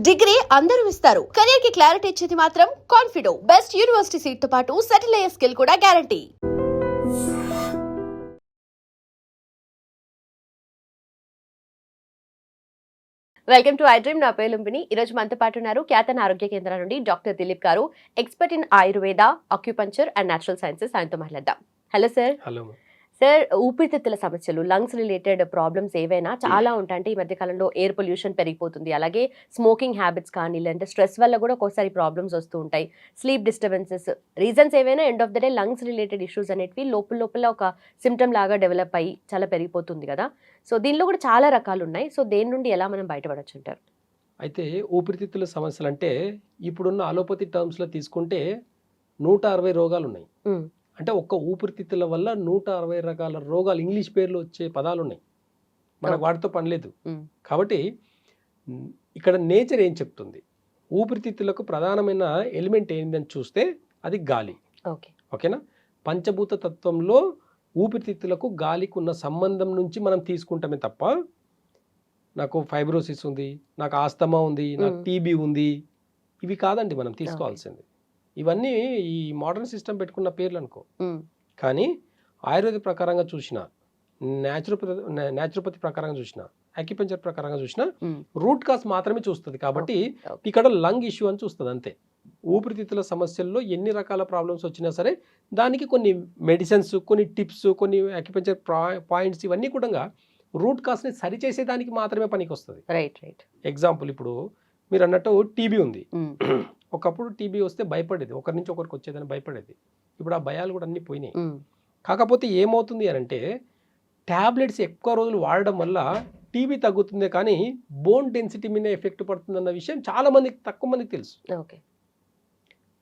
Degree అందరూ ఇస్తారు. Career కి క్లారిటీ ఇచ్చేది మాత్రం కాన్ఫిడో. బెస్ట్ యూనివర్సిటీ సీట్ తో పాటు సెటిల్ అయ్యే స్కిల్ కూడా guarantee. Welcome to I dream. నా పేరు లుంబిని. ఈ రోజు మనతో పాటు ఉన్నారు ఖ్యాతన ఆరోగ్య కేంద్రం నుండి డాక్టర్ దిలీప్ గారు, expert in Ayurveda, acupuncture and natural sciences. ఆయనతో మాట్లాడదాం. Hello sir. హలో సార్, ఊపిరితిత్తుల సమస్యలు, లంగ్స్ రిలేటెడ్ ప్రాబ్లమ్స్ ఏవైనా చాలా ఉంటాయంటే ఈ మధ్య కాలంలో ఎయిర్ పొల్యూషన్ పెరిగిపోతుంది, అలాగే స్మోకింగ్ హ్యాబిట్స్ కానీ లేదంటే స్ట్రెస్ వల్ల కూడా ఒక్కోసారి ప్రాబ్లమ్స్ వస్తూ ఉంటాయి, స్లీప్ డిస్టర్బెన్సెస్, రీజన్స్ ఏవైనా end of the day lungs related issues అనేటివి లోపల ఒక సిమ్టమ్ లాగా డెవలప్ అయ్యి చాలా పెరిగిపోతుంది కదా. సో దీనిలో కూడా చాలా రకాలు ఉన్నాయి. సో దేని నుండి ఎలా మనం బయటపడచ్చు అంటారు? అయితే ఊపిరితిత్తుల సమస్యలు అంటే ఇప్పుడున్న అలోపతి టర్మ్స్లో తీసుకుంటే 160 రోగాలు ఉన్నాయి. అంటే ఒక్క ఊపిరితిత్తుల వల్ల 160 రకాల రోగాలు, ఇంగ్లీష్ పేర్లు వచ్చే పదాలు ఉన్నాయి. మనకు వాటితో పని లేదు. కాబట్టి ఇక్కడ నేచర్ ఏం చెప్తుంది, ఊపిరితిత్తులకు ప్రధానమైన ఎలిమెంట్ ఏంటని చూస్తే అది గాలి. ఓకేనా? పంచభూత తత్వంలో ఊపిరితిత్తులకు గాలికి ఉన్న సంబంధం నుంచి మనం తీసుకుంటామే తప్ప నాకు ఫైబ్రోసిస్ ఉంది, నాకు ఆస్తమా ఉంది, నాకు టీబీ ఉంది, ఇవి కాదండి మనం తీసుకోవాల్సింది. ఇవన్నీ ఈ మోడర్న్ సిస్టమ్ పెట్టుకున్న పేర్లు అనుకో. కానీ ఆయుర్వేద ప్రకారంగా చూసిన, న్యాచురోపతి ప్రకారంగా చూసిన, అక్యుపంచర్ ప్రకారంగా చూసిన రూట్ కాస్ మాత్రమే చూస్తుంది. కాబట్టి ఇక్కడ లంగ్ ఇష్యూ అని చూస్తుంది అంతే. ఊపిరితిత్తుల సమస్యల్లో ఎన్ని రకాల ప్రాబ్లమ్స్ వచ్చినా సరే దానికి కొన్ని మెడిసిన్స్, కొన్ని టిప్స్, కొన్ని అక్యుపంచర్ పాయింట్స్ ఇవన్నీ కూడా రూట్ కాస్ని సరిచేసేదానికి మాత్రమే పనికి వస్తుంది. ఎగ్జాంపుల్, ఇప్పుడు మీరు అన్నట్టు టీబీ ఉంది. ఒకప్పుడు టీబీ వస్తే భయపడేది, ఒకరి నుంచి ఒకరికి వచ్చేదని భయపడేది. ఇప్పుడు ఆ భయాలు కూడా అన్నీ పోయినాయి. కాకపోతే ఏమవుతుంది అని అంటే ట్యాబ్లెట్స్ ఎక్కువ రోజులు వాడడం వల్ల టీబీ తగ్గుతుందే కానీ బోన్ డెన్సిటీ మీద ఎఫెక్ట్ పడుతుందన్న విషయం చాలా మందికి, తక్కువ మందికి తెలుసు.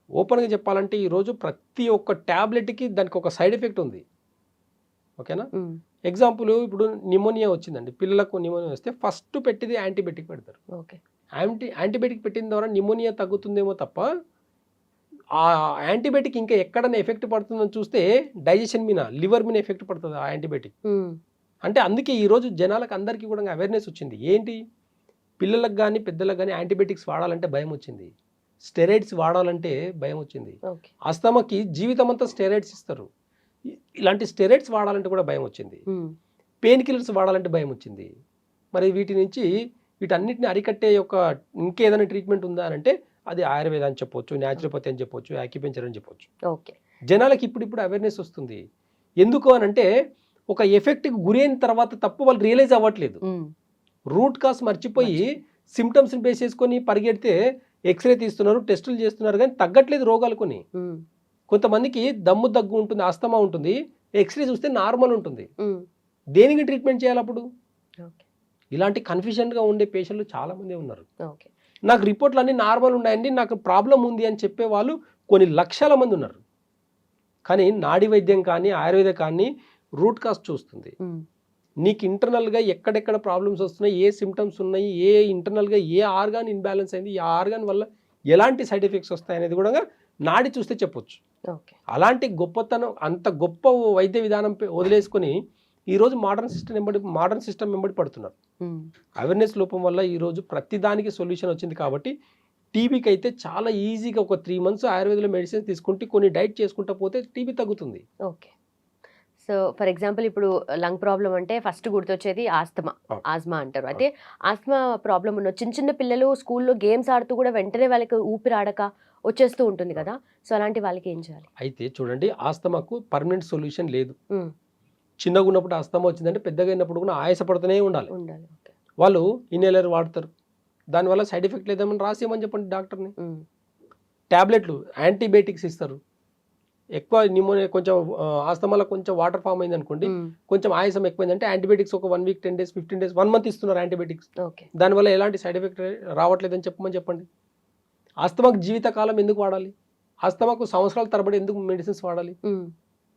ఓపెన్గా చెప్పాలంటే ఈరోజు ప్రతి ఒక్క ట్యాబ్లెట్కి దానికి ఒక సైడ్ ఎఫెక్ట్ ఉంది. ఓకేనా? ఎగ్జాంపుల్, ఇప్పుడు నిమోనియా వచ్చిందండి, పిల్లలకు నిమోనియా వస్తే ఫస్ట్ పెట్టేది యాంటీబయాటిక్ పెడతారు. యాంటీబయాటిక్ పెట్టిన ద్వారా నిమోనియా తగ్గుతుందేమో తప్ప ఆ యాంటీబయాటిక్ ఇంకా ఎక్కడైనా ఎఫెక్ట్ పడుతుందని చూస్తే డైజెషన్ మీద, లివర్ మీద ఎఫెక్ట్ పడుతుంది ఆ యాంటీబయాటిక్. అంటే అందుకే ఈరోజు జనాలకు అందరికీ కూడా అవేర్నెస్ వచ్చింది. ఏంటి, పిల్లలకు కానీ పెద్దలకు కానీ యాంటీబయాటిక్స్ వాడాలంటే భయం వచ్చింది, స్టెరాయిడ్స్ వాడాలంటే భయం వచ్చింది. ఆస్తమాకి జీవితం అంతా స్టెరాయిడ్స్ ఇస్తారు, ఇలాంటి స్టెరాయిడ్స్ వాడాలంటే కూడా భయం వచ్చింది. పెయిన్ కిల్లర్స్ వాడాలంటే భయం వచ్చింది. మరి వీటన్నిటిని అరికట్టే ఇంకేదైనా ట్రీట్మెంట్ ఉందా అని అంటే అది ఆయుర్వేద అని చెప్పొచ్చు, న్యాచురోపతి అని చెప్పొచ్చు, యాక్యుపెంచర్ అని చెప్పొచ్చు. జనాలకి ఇప్పుడు అవేర్నెస్ వస్తుంది. ఎందుకు అని అంటే ఒక ఎఫెక్ట్కి గురైన తర్వాత తప్పు వాళ్ళు రియలైజ్ అవ్వట్లేదు. రూట్ కాస్ మర్చిపోయి సిమ్టమ్స్ని బేస్ చేసుకొని పరిగెడితే ఎక్స్రే తీస్తున్నారు, టెస్టులు చేస్తున్నారు, కానీ తగ్గట్లేదు రోగాలు కొన్ని. కొంతమందికి దమ్ము దగ్గు ఉంటుంది, ఆస్తమా ఉంటుంది, ఎక్స్రే చూస్తే నార్మల్ ఉంటుంది. దేనికి ట్రీట్మెంట్ చేయాలి అప్పుడు? ఇలాంటి కన్ఫ్యూజన్గా ఉండే పేషెంట్లు చాలామంది ఉన్నారు. నాకు రిపోర్ట్లు అన్నీ నార్మల్ ఉన్నాయండి, నాకు ప్రాబ్లం ఉంది అని చెప్పే వాళ్ళు కొన్ని లక్షల మంది ఉన్నారు. కానీ నాడీ వైద్యం కానీ ఆయుర్వేద కానీ రూట్ కాస్ చూస్తుంది. నీకు ఇంటర్నల్గా ఎక్కడెక్కడ ప్రాబ్లమ్స్ వస్తున్నాయి, ఏ సిమ్టమ్స్ ఉన్నాయి, ఇంటర్నల్గా ఏ ఆర్గాన్ ఇన్బ్యాలెన్స్ అయింది, ఆ ఆర్గాన్ వల్ల ఎలాంటి సైడ్ ఎఫెక్ట్స్ వస్తాయి అనేది కూడా నాడి చూస్తే చెప్పొచ్చు. అలాంటి గొప్పతనం, అంత గొప్ప వైద్య విధానం వదిలేసుకొని ఈరోజు మోడర్న్ సిస్టమ్ వెంబడి పడుతున్నారు. అవేర్నెస్ లోపం వల్ల ఈరోజు ప్రతి దానికి సొల్యూషన్ వచ్చింది. కాబట్టి టీబీకి అయితే చాలా ఈజీగా ఒక 3 months ఆయుర్వేదంలో మెడిసిన్స్ తీసుకుంటే, కొన్ని డైట్ చేసుకుంటా పోతే టీబీ తగ్గుతుంది. సో ఫర్ ఎగ్జాంపుల్, ఇప్పుడు లంగ్ ప్రాబ్లం అంటే ఫస్ట్ గుర్తొచ్చేది ఆస్మా అంటారు. అయితే ఆస్మా ప్రాబ్లం ఉన్న చిన్న పిల్లలు స్కూల్లో గేమ్స్ ఆడుతూ కూడా వెంటనే వాళ్ళకి ఊపిరి ఆడక వచ్చేస్తూ ఉంటుంది కదా. సో అలాంటి వాళ్ళకి ఏం చేయాలి? అయితే చూడండి, ఆస్తమాకు పర్మనెంట్ సొల్యూషన్ లేదు. చిన్నగా ఉన్నప్పుడు ఆస్తమా వచ్చిందంటే పెద్దగా అయినప్పుడు కూడా ఆయాసపడుతూనే ఉండాలి. వాళ్ళు ఇన్హేలర్ వాడతారు, దానివల్ల సైడ్ ఎఫెక్ట్ లేదేమని రాసేయమని చెప్పండి డాక్టర్ని. ట్యాబ్లెట్లు, యాంటీబయాటిక్స్ ఇస్తారు. ఎక్కువ నిమోనియా, కొంచెం ఆస్తమాలో కొంచెం వాటర్ ఫామ్ అయింది అనుకోండి, కొంచెం ఆయాసం ఎక్కువైందంటే యాంటీబయాటిక్స్ ఒక 1 week, 10 days, 15 days, 1 month ఇస్తున్నారు యాంటీబయాటిక్స్. దానివల్ల ఎలాంటి సైడ్ ఎఫెక్ట్ రావట్లేదని చెప్పండి. ఆస్తమాకు జీవితకాలం ఎందుకు వాడాలి? ఆస్తమాకు సంవత్సరాల తరబడి ఎందుకు మెడిసిన్స్ వాడాలి?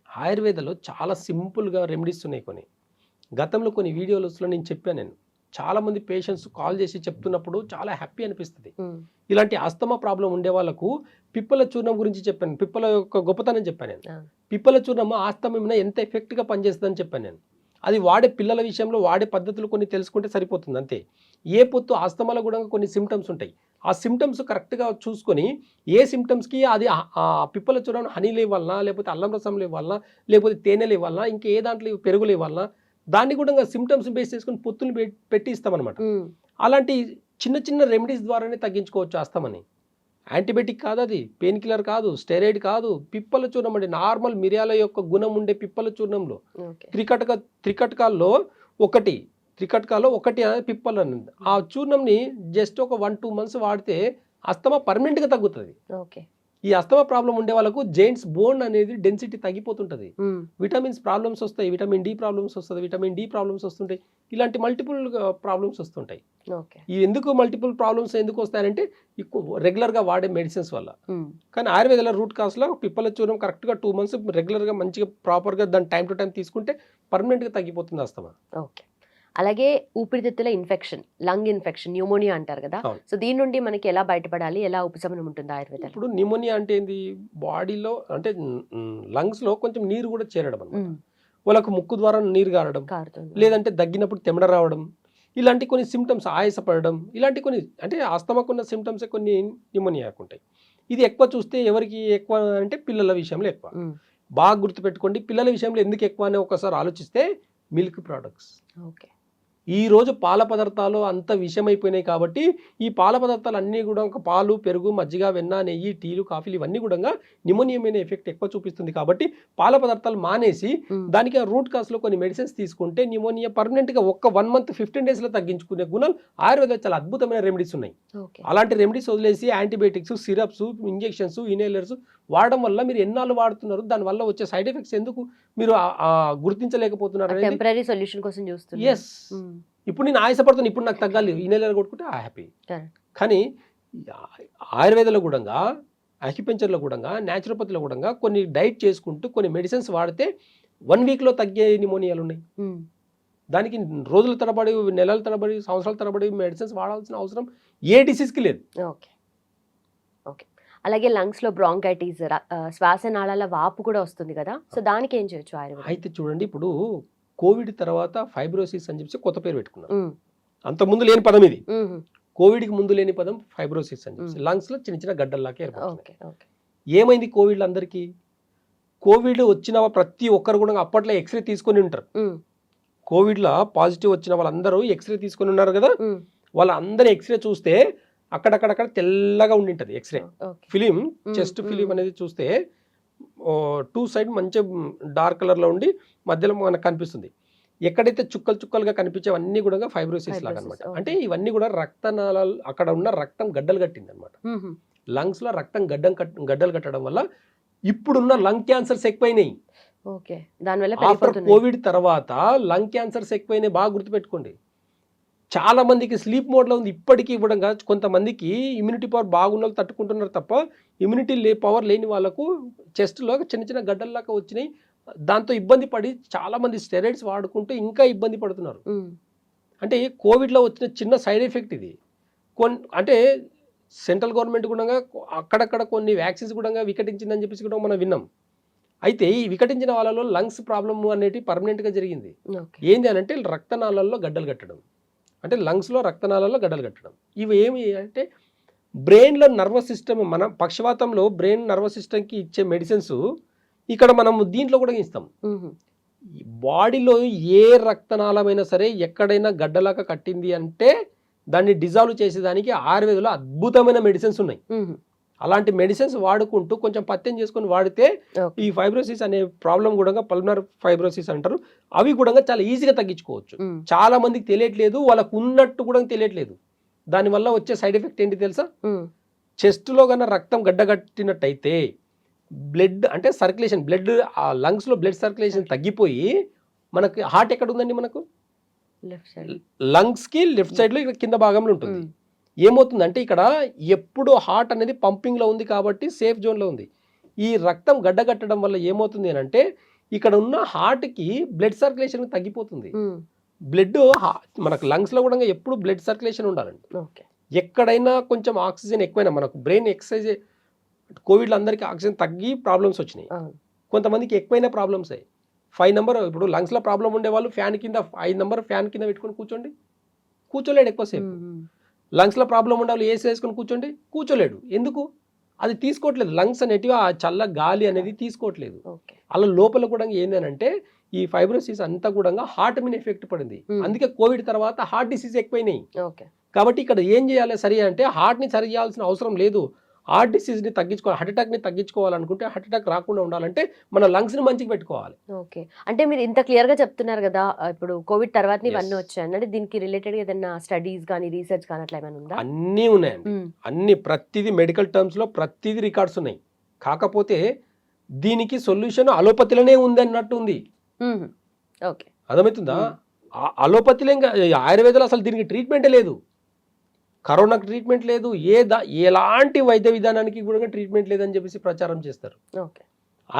ఆయుర్వేదలో చాలా సింపుల్గా రెమెడీస్ ఉన్నాయి. కొన్ని గతంలో కొన్ని వీడియోస్లో నేను చెప్పాను. చాలామంది పేషెంట్స్ కాల్ చేసి చెప్తున్నప్పుడు చాలా హ్యాపీ అనిపిస్తుంది. ఇలాంటి ఆస్తమా ప్రాబ్లం ఉండే వాళ్ళకు పిప్పల చూర్ణం గురించి చెప్పాను, పిప్పల యొక్క గొప్పతనం చెప్పాను నేను. పిప్పల చూర్ణం ఆస్తమా మీద ఎంత ఎఫెక్ట్గా పనిచేస్తుందని చెప్పాను నేను. అది వాడే పిల్లల విషయంలో వాడే పద్ధతులు కొన్ని తెలుసుకుంటే సరిపోతుంది అంతే. ఏ పొత్తు ఆస్తమాలో కూడా కొన్ని సిమ్టమ్స్ ఉంటాయి. ఆ సిమ్టమ్స్ కరెక్ట్గా చూసుకొని ఏ సిమ్టమ్స్కి అది ఆ పిప్పల చూడడం హనీలు ఇవ్వాలన్నా, లేకపోతే అల్లం రసంలు ఇవ్వాలన్నా, లేకపోతే తేనెలు ఇవ్వాలన్నా, ఇంకే దాంట్లో పెరుగులు ఇవ్వాలన్నా, దాన్ని కూడా సిమ్టమ్స్ బేస్ చేసుకొని పొత్తులు పెట్టి ఇస్తామన్నమాట. అలాంటి చిన్న చిన్న రెమెడీస్ ద్వారానే తగ్గించుకోవచ్చు ఆస్తమాని. యాంటీబయాటిక్ కాదు, అది పెయిన్ కిల్లర్ కాదు, స్టెరాయిడ్ కాదు, పిప్పల చూర్ణం అండి. నార్మల్ మిరియాల యొక్క గుణం ఉండే పిప్పల చూర్ణంలో త్రికటకాల్లో ఒకటి అనేది పిప్పలు అనేది. ఆ చూర్ణంని జస్ట్ ఒక 1-2 మంత్స్ వాడితే అస్తమా పర్మనెంట్గా తగ్గుతుంది. ఈ అస్తమా ప్రాబ్లం ఉండే వాళ్ళకు జెయింట్స్ బోన్ అనేది డెన్సిటీ తగ్గిపోతుంటుంది. విటమిన్స్ ప్రాబ్లమ్స్ వస్తాయి, విటమిన్ డి ప్రాబ్లమ్స్ వస్తుంది, విటమిన్ డి ప్రాబ్లమ్స్ వస్తుంటాయి. ఇలాంటి మల్టిపుల్ ప్రాబ్లమ్స్ వస్తుంటాయి. ఈ ఎందుకు మల్టిపుల్ ప్రాబ్లమ్స్ ఎందుకు వస్తాయంటే రెగ్యులర్గా వాడే మెడిసిన్స్ వల్ల. కానీ ఆయుర్వేదాల రూట్ కాస్లో పిప్పల చూర్ణం కరెక్ట్గా 2 మంత్స్ రెగ్యులర్గా మంచిగా ప్రాపర్గా దాన్ని టైం టు టైం తీసుకుంటే పర్మనెంట్గా తగ్గిపోతుంది అస్తమా. అలాగే ఊపిరితిత్తుల ఇన్ఫెక్షన్, లంగ్ ఇన్ఫెక్షన్, న్యూమోనియా అంటారు కదా, సో దీని నుండి మనకి ఎలా బయటపడాలి, ఎలా ఉపశమనం ఉంటుంది ఆయుర్వేదం? ఇప్పుడు న్యూమోనియా అంటే ఏంది, బాడీలో అంటే లంగ్స్లో కొంచెం నీరు కూడా చేరడం అన్నమాట. వాళ్ళకు ముక్కు ద్వారా నీరు కారడం, లేదంటే దగ్గినప్పుడు తెమడ రావడం, ఇలాంటి కొన్ని సిమ్టమ్స్, ఆయాసపడడం, ఇలాంటి కొన్ని అంటే ఆస్తమాకున్న సిమ్టమ్స్ కొన్ని న్యూమోనియాకు ఉంటాయి. ఇది ఎక్కువ చూస్తే ఎవరికి ఎక్కువ అంటే పిల్లల విషయంలో ఎక్కువ. బాగా గుర్తుపెట్టుకోండి, పిల్లల విషయంలో ఎందుకు ఎక్కువ అని ఒకసారి ఆలోచిస్తే మిల్క్ ప్రోడక్ట్స్. ఈ రోజు పాల పదార్థాలు అంత విషమైపోయినాయి కాబట్టి ఈ పాల పదార్థాలు అన్నీ కూడా ఒక పాలు, పెరుగు, మజ్జిగ, వెన్న, నెయ్యి, టీలు, కాఫీలు ఇవన్నీ కూడా న్యూమోనియా మీద ఎఫెక్ట్ ఎక్కువ చూపిస్తుంది. కాబట్టి పాల పదార్థాలు మానేసి దానికి రూట్ కాస్లో కొన్ని మెడిసిన్స్ తీసుకుంటే న్యూమోనియా పర్మనెంట్గా 1 మంత్ 15 డేస్లో తగ్గించుకునే గుణాలు ఆయుర్వేద చాలా అద్భుతమైన రెమెడీస్ ఉన్నాయి. అలాంటి రెమెడీస్ వదిలేసి యాంటీబయాటిక్స్, సిరప్స్, ఇంజెక్షన్స్, ఇన్హేలర్స్ వాడడం వల్ల మీరు ఎన్నాళ్ళు వాడుతున్నారు, దానివల్ల వచ్చే సైడ్ ఎఫెక్ట్స్ ఎందుకు మీరు గుర్తించలేకపోతున్నారు? టెంపరరీ సొల్యూషన్ కోసం చూస్తున్నారు. ఎస్, ఇప్పుడు నేను ఆయాసపడుతున్నాను, ఇప్పుడు నాకు తగ్గాలి, ఈ నెలలో కొట్టుకుంటే హ్యాపీ. కానీ ఆయుర్వేదంలో కూడా, అక్యుపెంచర్లో కూడా, న్యాచురోపతిలో కూడా కొన్ని డైట్ చేసుకుంటూ కొన్ని మెడిసిన్స్ వాడితే 1 వీక్లో తగ్గే న్యూమోనియాలు ఉన్నాయి. దానికి రోజుల తరబడి, నెలల తరబడి, సంవత్సరాల తరబడి మెడిసిన్స్ వాడాల్సిన అవసరం ఏ డిసీజ్కి లేదు. ఓకే. అలాగే లంగ్స్లో బ్రాంకైటిస్, శ్వాసనాళాల వాపు కూడా వస్తుంది కదా, సో దానికి ఏం చేయొచ్చు ఆయుర్వేదం? అయితే చూడండి, ఇప్పుడు కోవిడ్ తర్వాత ఫైబ్రోసిస్ అని చెప్పి కొత్త పేరు పెట్టుకున్నాం. అంత ముందు లేని పదం ఇది. కోవిడ్కి ముందు లేని పదం ఫైబ్రోసిస్ అని చెప్పి లంగ్స్లో చిన్న చిన్న గడ్డల్లాకే ఏర్పడుతుంది. ఏమైంది కోవిడ్లో అందరికీ? కోవిడ్ వచ్చిన ప్రతి ఒక్కరు కూడా అప్పట్లో ఎక్స్రే తీసుకొని ఉంటారు. కోవిడ్లో పాజిటివ్ వచ్చిన వాళ్ళందరూ ఎక్స్రే తీసుకొని ఉన్నారు కదా, వాళ్ళందరూ ఎక్స్రే చూస్తే అక్కడక్కడక్కడ తెల్లగా ఉండింటది. ఎక్స్రే ఫిలిం, చెస్ట్ ఫిలిం అనేది చూస్తే 2 సైడ్ మంచి డార్క్ కలర్లో ఉండి మధ్యలో మనకు కనిపిస్తుంది. ఎక్కడైతే చుక్కలు చుక్కలుగా కనిపించేవన్నీ కూడా ఫైబ్రోసిస్ లాగా అనమాట. అంటే ఇవన్నీ కూడా రక్తనాళాలు, అక్కడ ఉన్న రక్తం గడ్డలు కట్టింది అనమాట. లంగ్స్లో రక్తం గడ్డలు కట్టడం వల్ల ఇప్పుడున్న లంగ్ క్యాన్సర్స్ ఎక్కువైనాయి. ఆఫ్టర్ కోవిడ్ తర్వాత లంగ్ క్యాన్సర్స్ ఎక్కువైనాయి. బాగా గుర్తుపెట్టుకోండి. చాలా మందికి స్లీప్ మోడ్లో ఉంది ఇప్పటికీ ఇవ్వడం. కొంతమందికి ఇమ్యూనిటీ పవర్ బాగున్న వాళ్ళు తట్టుకుంటున్నారు తప్ప ఇమ్యూనిటీ పవర్ లేని వాళ్ళకు చెస్ట్లో చిన్న చిన్న గడ్డల్లాగా వచ్చినాయి. దాంతో ఇబ్బంది పడి చాలామంది స్టెరాయిడ్స్ వాడుకుంటూ ఇంకా ఇబ్బంది పడుతున్నారు. అంటే కోవిడ్లో వచ్చిన చిన్న సైడ్ ఎఫెక్ట్ ఇది. అంటే సెంట్రల్ గవర్నమెంట్ కూడా అక్కడక్కడ కొన్ని వ్యాక్సిన్స్ కూడా వికటించిందని చెప్పేసి కూడా మనం విన్నాం. అయితే ఈ వికటించిన వాళ్ళలో లంగ్స్ ప్రాబ్లమ్ అనేది పర్మనెంట్గా జరిగింది. ఏంది అని అంటే రక్తనాళాల్లో గడ్డలు కట్టడం, అంటే లంగ్స్లో రక్తనాళాల్లో గడ్డలు కట్టడం. ఇవి ఏమి అంటే బ్రెయిన్లో నర్వస్ సిస్టమ్, మన పక్షవాతంలో బ్రెయిన్ నర్వస్ సిస్టమ్కి ఇచ్చే మెడిసిన్స్ ఇక్కడ మనం దీంట్లో కూడా ఇస్తాం. బాడీలో ఏ రక్తనాళమైనా సరే ఎక్కడైనా గడ్డలాగా కట్టింది అంటే దాన్ని డిజాల్వ్ చేసేదానికి ఆయుర్వేదంలో అద్భుతమైన మెడిసిన్స్ ఉన్నాయి. అలాంటి మెడిసిన్స్ వాడుకుంటూ కొంచెం పత్యం చేసుకొని వాడితే ఈ ఫైబ్రోసిస్ అనే ప్రాబ్లం కూడా పల్మనరీ ఫైబ్రోసిస్ అంటారు, అవి కూడా చాలా ఈజీగా తగ్గించుకోవచ్చు. చాలా మందికి తెలియట్లేదు, వాళ్ళకు ఉన్నట్టు కూడా తెలియట్లేదు. దానివల్ల వచ్చే సైడ్ ఎఫెక్ట్ ఏంటి తెలుసా? చెస్ట్లో కన్నా రక్తం గడ్డగట్టినట్టయితే బ్లడ్ అంటే సర్క్యులేషన్, బ్లడ్ ఆ లంగ్స్లో బ్లడ్ సర్క్యులేషన్ తగ్గిపోయి మనకి హార్ట్ ఎక్కడ ఉందండి? మనకు లంగ్స్కి లెఫ్ట్ సైడ్లో ఇక్కడ కింద భాగంలో ఉంటుంది. ఏమవుతుందంటే ఇక్కడ ఎప్పుడు హార్ట్ అనేది పంపింగ్లో ఉంది కాబట్టి సేఫ్ జోన్లో ఉంది. ఈ రక్తం గడ్డగట్టడం వల్ల ఏమవుతుంది అని అంటే ఇక్కడ ఉన్న హార్ట్కి బ్లడ్ సర్క్యులేషన్ తగ్గిపోతుంది. బ్లడ్ మనకు లంగ్స్లో కూడా ఎప్పుడు బ్లడ్ సర్క్యులేషన్ ఉండాలండి. ఎక్కడైనా కొంచెం ఆక్సిజన్ ఎక్కువైనా, మనకు బ్రెయిన్ ఎక్సర్సైజ్, కోవిడ్లో అందరికీ ఆక్సిజన్ తగ్గి ప్రాబ్లమ్స్ వచ్చినాయి. కొంతమందికి ఎక్కువైనా ప్రాబ్లమ్స్ అయ్యాయి. 5 నెంబర్ ఇప్పుడు లంగ్స్లో ప్రాబ్లం ఉండే వాళ్ళు ఫ్యాన్ కింద 5 నెంబర్ ఫ్యాన్ కింద పెట్టుకొని కూర్చోండి, కూర్చోలేడు ఎక్కువసేపు. లంగ్స్లో ప్రాబ్లం ఉండాలి, ఏసీ వేసుకొని కూర్చోండి, కూర్చోలేడు. ఎందుకు? అది తీసుకోవట్లేదు. లంగ్స్ అనేటివి ఆ చల్ల గాలి అనేది తీసుకోవట్లేదు. అలా లోపల కూడా ఏంటంటే ఈ ఫైబ్రోసిస్ అంతా కూడా హార్ట్ మీద ఎఫెక్ట్ పడింది. అందుకే కోవిడ్ తర్వాత హార్ట్ డిసీజ్ ఎక్కువైనాయి. కాబట్టి ఇక్కడ ఏం చేయాలి సరి అంటే హార్ట్ని సరి చేయాల్సిన అవసరం లేదు. హార్ట్ డిసీజ్ని తగ్గించుకోవాలి, హార్ట్ అటాక్ని తగ్గించుకోవాలనుకుంటే, హార్ట్ అటాక్ రాకుండా ఉండాలంటే మన లంగ్స్ని మంచిగా పెట్టుకోవాలి. ఓకే, అంటే మీరు ఇంత క్లియర్గా చెప్తున్నారు కదా, ఇప్పుడు కోవిడ్ తర్వాత ఇవన్నీ వచ్చాయి అంటే దీనికి రిలేటెడ్గా ఏదైనా స్టడీస్ కానీ రీసెర్చ్ కానీ అట్లా ఏమైనా ఉందా? అన్నీ ఉన్నాయండి, అన్ని ప్రతిదీ మెడికల్ టర్మ్స్లో ప్రతిదీ రికార్డ్స్ ఉన్నాయి. కాకపోతే దీనికి సొల్యూషన్ అలోపతిలోనే ఉంది అన్నట్టు ఉంది. ఓకే, అర్థమవుతుందా? అలోపతిలో ఇంకా ఆయుర్వేదంలో అసలు దీనికి ట్రీట్మెంటే లేదు. కరోనాకి ట్రీట్మెంట్ లేదు, ఎలాంటి వైద్య విధానానికి కూడా ట్రీట్మెంట్ లేదని చెప్పేసి ప్రచారం చేస్తారు. ఓకే,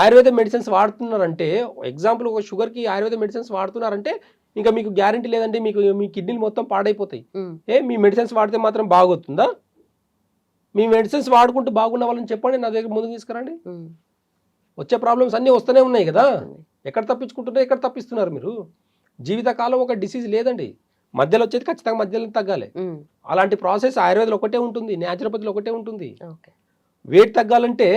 ఆయుర్వేద మెడిసిన్స్ వాడుతున్నారంటే, ఎగ్జాంపుల్ ఒక షుగర్కి ఆయుర్వేద మెడిసిన్స్ వాడుతున్నారంటే ఇంకా మీకు గ్యారంటీ లేదండి, మీ కిడ్నీలు మొత్తం పాడైపోతాయి. మీ మెడిసిన్స్ వాడితే మాత్రం బాగవుతుందా? మీ మెడిసిన్స్ వాడుకుంటూ బాగున్న వాళ్ళని చెప్పండి, నా దగ్గర ముందుకు తీసుకురండి. వచ్చే ప్రాబ్లమ్స్ అన్నీ వస్తూనే ఉన్నాయి కదా, ఎక్కడ తప్పించుకుంటున్నారు, ఎక్కడ తప్పిస్తున్నారు మీరు? జీవితకాలం ఒక డిసీజ్ లేదండి, మధ్యలో వచ్చేది ఖచ్చితంగా మధ్యలో తగ్గాలి. అలాంటి ప్రాసెస్ ఆయుర్వేదంలో ఒకటే ఉంటుంది, న్యాచురోపతిలో ఒకటే ఉంటుంది. వెయిట్ తగ్గాలంటే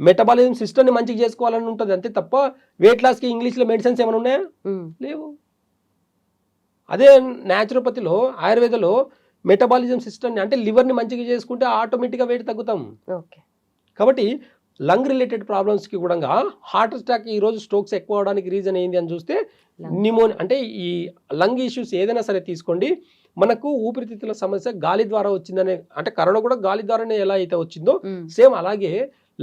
మెటబాలిజం సిస్టమ్ని మంచిగా చేసుకోవాలని ఉంటుంది అంతే తప్ప వెయిట్ లాస్కి ఇంగ్లీష్లో మెడిసిన్స్ ఏమైనా ఉన్నాయా? లేవు. అదే న్యాచురోపతిలో ఆయుర్వేదంలో మెటబాలిజం సిస్టమ్ని అంటే లివర్ని మంచిగా చేసుకుంటే ఆటోమేటిక్గా వెయిట్ తగ్గుతాం. కాబట్టి లంగ్ రిలేటెడ్ ప్రాబ్లమ్స్కి కూడా హార్ట్ అటాక్ ఈరోజు స్ట్రోక్స్ ఎక్కువ అవడానికి రీజన్ ఏంటి అని చూస్తే నిమోనియా, అంటే ఈ లంగ్ ఇష్యూస్ ఏదైనా సరే తీసుకోండి, మనకు ఊపిరితిత్తుల సమస్య గాలి ద్వారా వచ్చిందనే, అంటే కరోనా కూడా గాలి ద్వారానే ఎలా అయితే వచ్చిందో సేమ్ అలాగే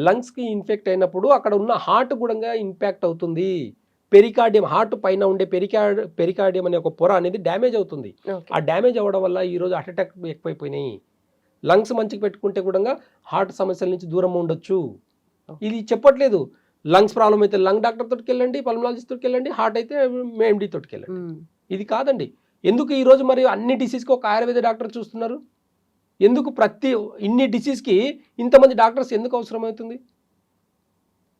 లంగ్స్కి ఇన్ఫెక్ట్ అయినప్పుడు అక్కడ ఉన్న హార్ట్ కూడా ఇంపాక్ట్ అవుతుంది. పెరికార్డియం, హార్ట్ పైన ఉండే పెరికార్డియం అనే ఒక పొర అనేది డ్యామేజ్ అవుతుంది. ఆ డ్యామేజ్ అవ్వడం వల్ల ఈరోజు హార్ట్ అటాక్ ఎక్కువైపోయినాయి. లంగ్స్ మంచిగా పెట్టుకుంటే కూడా హార్ట్ సమస్యల నుంచి దూరం ఉండొచ్చు. ఇది చెప్పట్లేదు. లంగ్స్ ప్రాబ్లం అయితే లంగ్ డాక్టర్ తోటికి వెళ్ళండి, పల్మనాలజిస్ట్ తోటికి వెళ్ళండి, హార్ట్ అయితే ఎండి తోటికి వెళ్ళండి. ఇది కాదండి. ఎందుకు ఈరోజు మరి అన్ని డిసీజ్కి ఒక ఆయుర్వేద డాక్టర్ చూస్తున్నారు? ఎందుకు ఇన్ని డిసీజ్కి ఇంతమంది డాక్టర్స్ ఎందుకు అవసరమవుతుంది?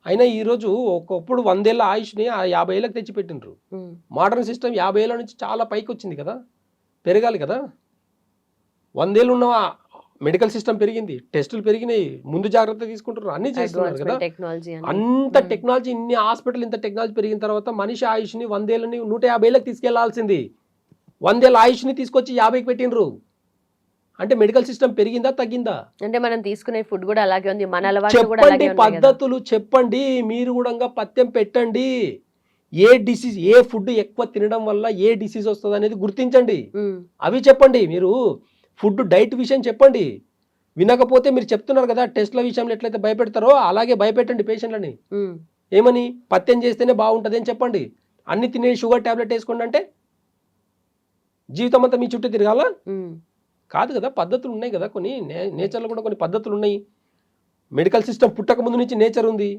అయినా ఈరోజు ఒకప్పుడు 100 ఏళ్ళ ఆయుష్ని 50 ఏళ్ళకి తెచ్చిపెట్టినరు. మోడర్న్ సిస్టమ్ 50 ఏళ్ళ నుంచి చాలా పైకి వచ్చింది కదా, పెరగాలి కదా. 100 ఏళ్ళు ఉన్న మెడికల్ సిస్టమ్ పెరిగింది, టెస్టులు పెరిగినాయి, ముందు జాగ్రత్త తీసుకుంటున్నారు, అన్ని చేస్తున్నారు కదా. అంత టెక్నాలజీ, ఇన్ని హాస్పిటల్, ఇంత టెక్నాలజీ పెరిగిన తర్వాత మనిషి ఆయుష్ని 100 ఏళ్ళని 150 ఏళ్ళకి తీసుకెళ్లాల్సింది 100 ఏళ్ళ ఆయుష్ని తీసుకొచ్చి 50కి పెట్టినరు. అంటే మెడికల్ సిస్టమ్ పెరిగిందా తగ్గిందా? అంటే మనం తీసుకునే ఫుడ్ కూడా అలాగే ఉంది, మన అలవాట్లు కూడా అలాగే ఉన్నాయి. పద్ధతులు చెప్పండి, మీరు కూడా పథ్యం పెట్టండి. ఏ డిసీజ్, ఏ ఫుడ్ ఎక్కువ తినడం వల్ల ఏ డిసీజ్ వస్తుంది అనేది గుర్తించండి, అవి చెప్పండి. మీరు ఫుడ్ డైట్ విషయం చెప్పండి. వినకపోతే మీరు చెప్తున్నారు కదా టెస్ట్ల విషయంలో ఎట్లయితే భయపెడతారో అలాగే భయపెట్టండి పేషెంట్లని. ఏమని పథ్యం చేస్తేనే బాగుంటుంది అని చెప్పండి. అన్ని తినే షుగర్ ట్యాబ్లెట్ వేసుకోండి అంటే జీవితం అంతా మీ చుట్టూ తిరగాల? కాదు కదా, పద్ధతులు ఉన్నాయి కదా కొన్ని. నేచర్లో కూడా కొన్ని పద్ధతులు ఉన్నాయి. మెడికల్ సిస్టమ్ పుట్టక ముందు నుంచి నేచర్ ఉంది,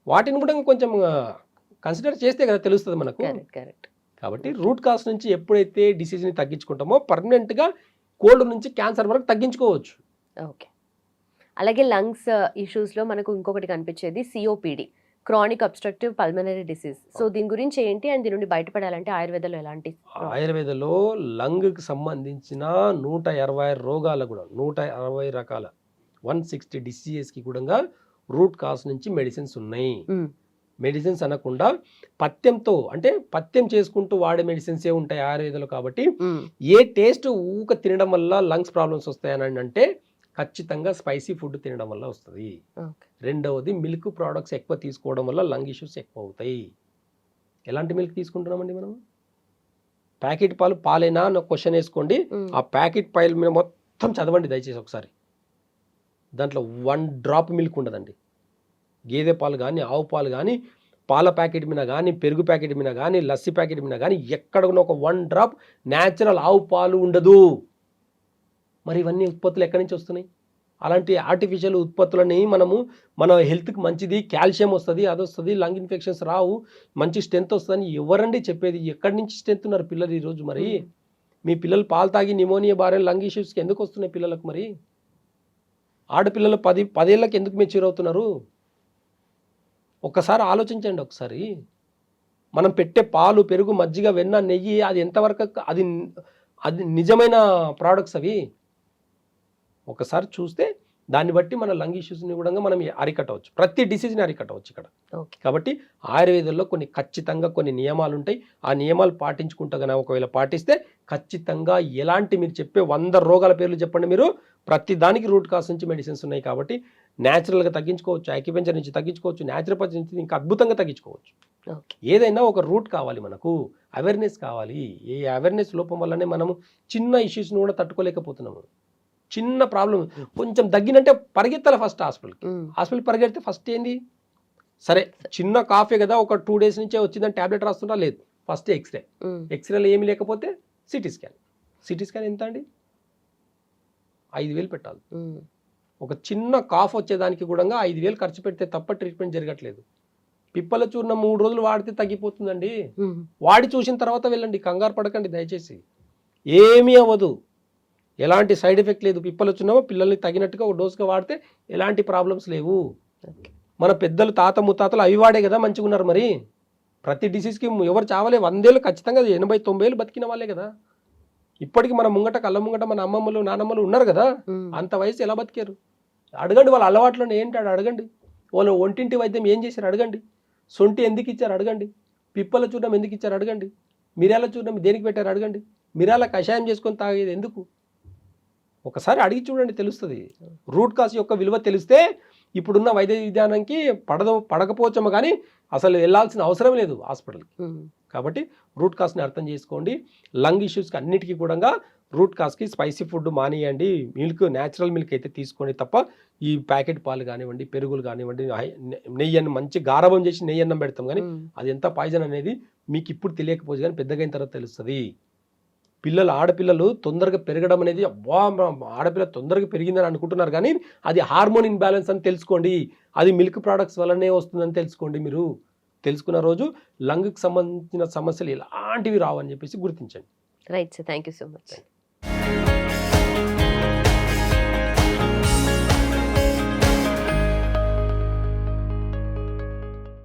వాటిని కూడా కొంచెం కన్సిడర్ చేస్తే కదా తెలుస్తుంది మనకు. కాబట్టి రూట్ కాజ్ నుంచి ఎప్పుడైతే డిసీజ్ని తగ్గించుకుంటామో పర్మనెంట్గా కోల్డ్ నుంచి క్యాన్సర్ వరకు తగ్గించుకోవచ్చు. ఓకే, అలాగే లంగ్స్ ఇష్యూస్లో మనకు ఇంకొకటి కనిపించేది COPD, chronic obstructive pulmonary disease. So దీని గురించి ఏంటి అండ్ దీని నుండి బయటపడాలంటే ఆయుర్వేదంలో ఎలాంటి? ఆయుర్వేదంలో లంగ్కి సంబంధించిన 120 రోగాలు కూడా 160 రకాల 160 డిసీజెస్కి కూడా రూట్ కాజ్ నుంచి మెడిసిన్స్ ఉన్నాయి. మెడిసిన్స్ అనకుండా పథ్యంతో, అంటే పథ్యం చేసుకుంటూ వాడే మెడిసిన్సే ఉంటాయి ఆయుర్వేదంలో. కాబట్టి ఏ టేస్ట్ ఊక తినడం వల్ల లంగ్స్ ప్రాబ్లమ్స్ వస్తాయని అంటే ఖచ్చితంగా స్పైసీ ఫుడ్ తినడం వల్ల వస్తుంది. రెండవది మిల్క్ ప్రోడక్ట్స్ ఎక్కువ తీసుకోవడం వల్ల లంగ్ ఇష్యూస్ ఎక్కువ అవుతాయి. ఎలాంటి మిల్క్ తీసుకుంటున్నామండి మనం? ప్యాకెట్ పాలేనా అని క్వశ్చన్ వేసుకోండి. ఆ ప్యాకెట్ పాయల మీద మొత్తం చదవండి దయచేసి ఒకసారి. దాంట్లో 1 డ్రాప్ మిల్క్ ఉండదండి. గేదె పాలు కానీ, ఆవు పాలు కానీ, పాల ప్యాకెట్ మీద కానీ, పెరుగు ప్యాకెట్ మీద కానీ, లస్సీ ప్యాకెట్ మీద కానీ ఎక్కడ ఒక 1 డ్రాప్ న్యాచురల్ ఆవు పాలు ఉండదు. మరి ఇవన్నీ ఉత్పత్తులు ఎక్కడి నుంచి వస్తున్నాయి? అలాంటి ఆర్టిఫిషియల్ ఉత్పత్తులని మన హెల్త్కి మంచిది, కాల్షియం వస్తుంది, అది వస్తుంది, లంగ్ ఇన్ఫెక్షన్స్ రావు, మంచి స్ట్రెంత్ వస్తుందని ఎవరండి చెప్పేది? ఎక్కడి నుంచి స్ట్రెంత్ ఉన్నారు పిల్లలు ఈరోజు? మరి మీ పిల్లలు పాలు తాగి నిమోనియా బారిన లంగ్ ఇష్యూస్కి ఎందుకు వస్తున్నాయి పిల్లలకు? మరి ఆడపిల్లలు 10 ఏళ్ళకి ఎందుకు మెచ్యూర్ అవుతున్నారు? ఒక్కసారి ఆలోచించండి. ఒకసారి మనం పెట్టే పాలు, పెరుగు, మజ్జిగ, వెన్న, నెయ్యి అది ఎంతవరకు అది నిజమైన ప్రోడక్ట్స్? అవి ఒకసారి చూస్తే దాన్ని బట్టి మన లంగ్ ఇష్యూస్ని కూడా మనం అరికట్టవచ్చు, ప్రతి డిసీజ్ని అరికట్టవచ్చు ఇక్కడ. ఓకే. కాబట్టి ఆయుర్వేదంలో ఖచ్చితంగా కొన్ని నియమాలు ఉంటాయి. ఆ నియమాలు పాటించుకుంటా కనుక ఒకవేళ పాటిస్తే ఖచ్చితంగా ఎలాంటి మీరు చెప్పే 100 రోగాల పేర్లు చెప్పండి మీరు, ప్రతి దానికి రూట్ కాస్ నుంచి మెడిసిన్స్ ఉన్నాయి. కాబట్టి న్యాచురల్గా తగ్గించుకోవచ్చు, యాక్యుపెంచర్ నుంచి తగ్గించుకోవచ్చు, న్యాచురోపతి నుంచి ఇంకా అద్భుతంగా తగ్గించుకోవచ్చు. ఓకే. ఏదైనా ఒక రూట్ కావాలి, మనకు అవేర్నెస్ కావాలి. ఈ అవేర్నెస్ లోపం వల్లనే మనము చిన్న ఇష్యూస్ని కూడా తట్టుకోలేకపోతున్నాము. చిన్న ప్రాబ్లం కొంచెం తగ్గినంటే పరిగెత్తాలి ఫస్ట్ హాస్పిటల్ పరిగెడితే ఫస్ట్ ఏంది, సరే చిన్న కాఫే కదా ఒక 2 days నుంచే వచ్చిందని ట్యాబ్లెట్ రాస్తుంటా, లేదు ఫస్ట్ ఎక్స్రేలో ఏమి లేకపోతే సిటీ స్కాన్ ఎంత అండి, 5,000 పెట్టాలి. ఒక చిన్న కాఫ్ వచ్చేదానికి కూడా 5,000 ఖర్చు పెడితే తప్ప ట్రీట్మెంట్ జరగట్లేదు. పిప్పల చూర్ణం 3 రోజులు వాడితే తగ్గిపోతుందండి. వాడి చూసిన తర్వాత వెళ్ళండి, కంగారు పడకండి దయచేసి, ఏమీ అవ్వదు, ఎలాంటి సైడ్ ఎఫెక్ట్ లేదు. పిప్పలు వచ్చినామో పిల్లల్ని తగినట్టుగా ఒక డోస్గా వాడితే ఎలాంటి ప్రాబ్లమ్స్ లేవు. మన పెద్దలు తాత ముత్తాతలు అవి వాడే కదా మంచిగా ఉన్నారు. మరి ప్రతి డిసీజ్కి ఎవరు చావలే, 100 ఏళ్ళు ఖచ్చితంగా 80-90 ఏళ్ళు బతికిన వాళ్ళే కదా. ఇప్పటికి మన ముంగట కళ్ళ ముంగట మన అమ్మమ్మలు నానమ్మలు ఉన్నారు కదా, అంత వయసు ఎలా బతికారు అడగండి. వాళ్ళ అలవాట్లను ఏంటాడు అడగండి, వాళ్ళు ఒంటింటి వైద్యం ఏం చేశారు అడగండి, సొంటి ఎందుకు ఇచ్చారు అడగండి, పిప్పల చూడడం ఎందుకు ఇచ్చారు అడగండి, మిరాల చూడడం దేనికి పెట్టారు అడగండి, మిరాల కషాయం చేసుకొని తాగేది ఎందుకు, ఒకసారి అడిగి చూడండి తెలుస్తుంది. రూట్ కాస్ యొక్క విలువ తెలిస్తే ఇప్పుడున్న వైద్య విధానానికి పడకపోవచ్చాము, కానీ అసలు వెళ్ళాల్సిన అవసరం లేదు హాస్పిటల్కి. కాబట్టి రూట్ కాస్ని అర్థం చేసుకోండి. లంగ్ ఇష్యూస్కి అన్నిటికీ కూడా రూట్ కాస్కి స్పైసీ ఫుడ్ మానేయండి, న్యాచురల్ మిల్క్ అయితే తీసుకోండి తప్ప ఈ ప్యాకెట్ పాలు కానివ్వండి, పెరుగులు కానివ్వండి, నెయ్యి మంచి గారవం చేసి నెయ్యి అన్నం పెడతాం, కానీ అది ఎంత పాయిజన్ అనేది మీకు ఇప్పుడు తెలియకపోవచ్చు, కానీ పెద్దగా అయిన తర్వాత తెలుస్తుంది. ఆడపిల్లలు తొందరగా పెరగడం అనేది ఆడపిల్ల తొందరగా పెరిగిందని అనుకుంటున్నారు, కానీ అది హార్మోన్ ఇన్బ్యాలెన్స్ అని తెలుసుకోండి. అది మిల్క్ ప్రోడక్ట్స్ వల్లనే వస్తుందని తెలుసుకోండి. మీరు తెలుసుకున్న రోజు లంగ్కి సంబంధించిన సమస్యలు ఎలాంటివి రావని చెప్పేసి గుర్తించండి. Right sir, thank you so much.